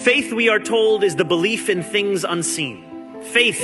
Faith, we are told, is the belief in things unseen. Faith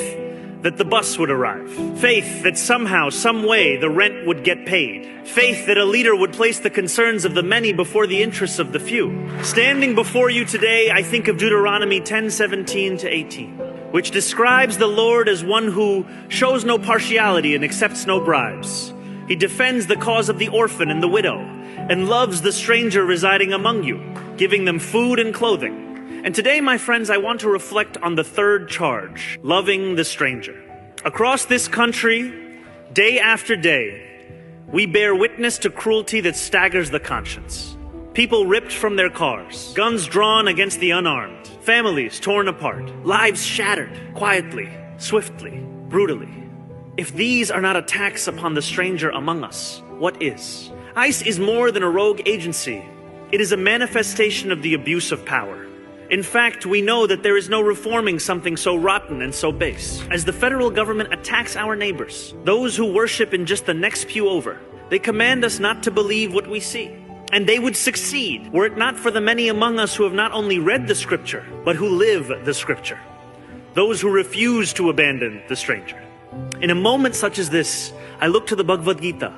that the bus would arrive. Faith that somehow, some way, the rent would get paid. Faith that a leader would place the concerns of the many before the interests of the few. Standing before you today, I think of Deuteronomy 10:17-18, which describes the Lord as one who shows no partiality and accepts no bribes. He defends the cause of the orphan and the widow, and loves the stranger residing among you, giving them food and clothing. And today, my friends, I want to reflect on the third charge, loving the stranger. Across this country, day after day, we bear witness to cruelty that staggers the conscience. People ripped from their cars, guns drawn against the unarmed, families torn apart, lives shattered, quietly, swiftly, brutally. If these are not attacks upon the stranger among us, what is? ICE is more than a rogue agency. It is a manifestation of the abuse of power. In fact, we know that there is no reforming something so rotten and so base. As the federal government attacks our neighbors, those who worship in just the next pew over, they command us not to believe what we see. And they would succeed were it not for the many among us who have not only read the scripture, but who live the scripture. Those who refuse to abandon the stranger. In a moment such as this, I look to the Bhagavad Gita,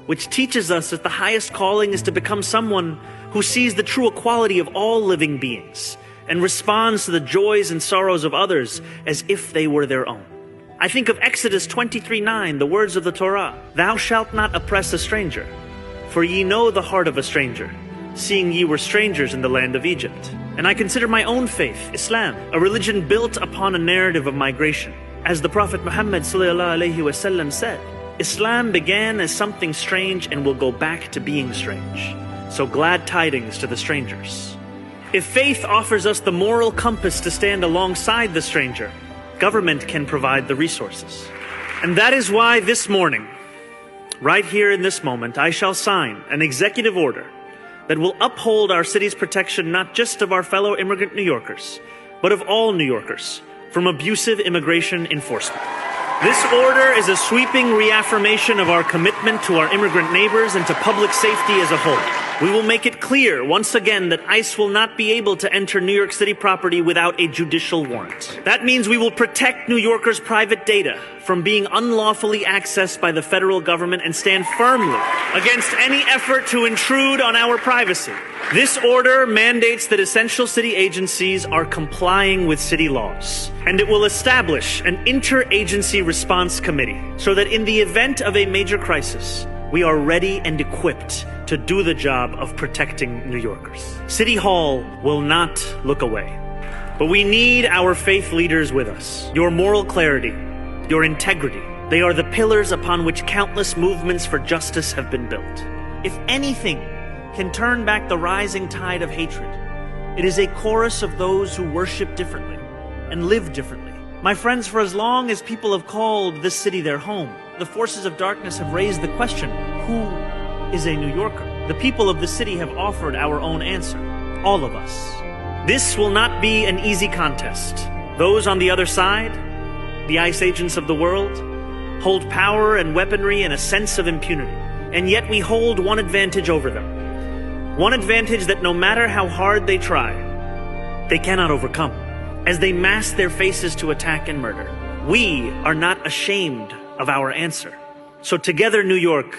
which teaches us that the highest calling is to become someone who sees the true equality of all living beings and responds to the joys and sorrows of others as if they were their own. I think of Exodus 23:9, the words of the Torah, "Thou shalt not oppress a stranger, for ye know the heart of a stranger, seeing ye were strangers in the land of Egypt." And I consider my own faith, Islam, a religion built upon a narrative of migration. As the Prophet Muhammad ﷺ said, Islam began as something strange and will go back to being strange. So glad tidings to the strangers. If faith offers us the moral compass to stand alongside the stranger, government can provide the resources. And that is why this morning, right here in this moment, I shall sign an executive order that will uphold our city's protection not just of our fellow immigrant New Yorkers, but of all New Yorkers from abusive immigration enforcement. This order is a sweeping reaffirmation of our commitment to our immigrant neighbors and to public safety as a whole. We will make it clear once again that ICE will not be able to enter New York City property without a judicial warrant. That means we will protect New Yorkers' private data from being unlawfully accessed by the federal government and stand firmly against any effort to intrude on our privacy. This order mandates that essential city agencies are complying with city laws, and it will establish an interagency response committee so that in the event of a major crisis, we are ready and equipped to do the job of protecting New Yorkers. City Hall will not look away, but we need our faith leaders with us. Your moral clarity, your integrity, they are the pillars upon which countless movements for justice have been built. If anything can turn back the rising tide of hatred, it is a chorus of those who worship differently and live differently. My friends, for as long as people have called this city their home, the forces of darkness have raised the question, who is a New Yorker? The people of the city have offered our own answer, all of us. This will not be an easy contest. Those on the other side, the ICE agents of the world, hold power and weaponry and a sense of impunity. And yet we hold one advantage over them. One advantage that no matter how hard they try, they cannot overcome. As they mask their faces to attack and murder, we are not ashamed of our answer. So together, New York,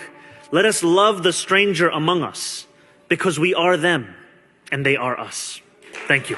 let us love the stranger among us because we are them and they are us. Thank you.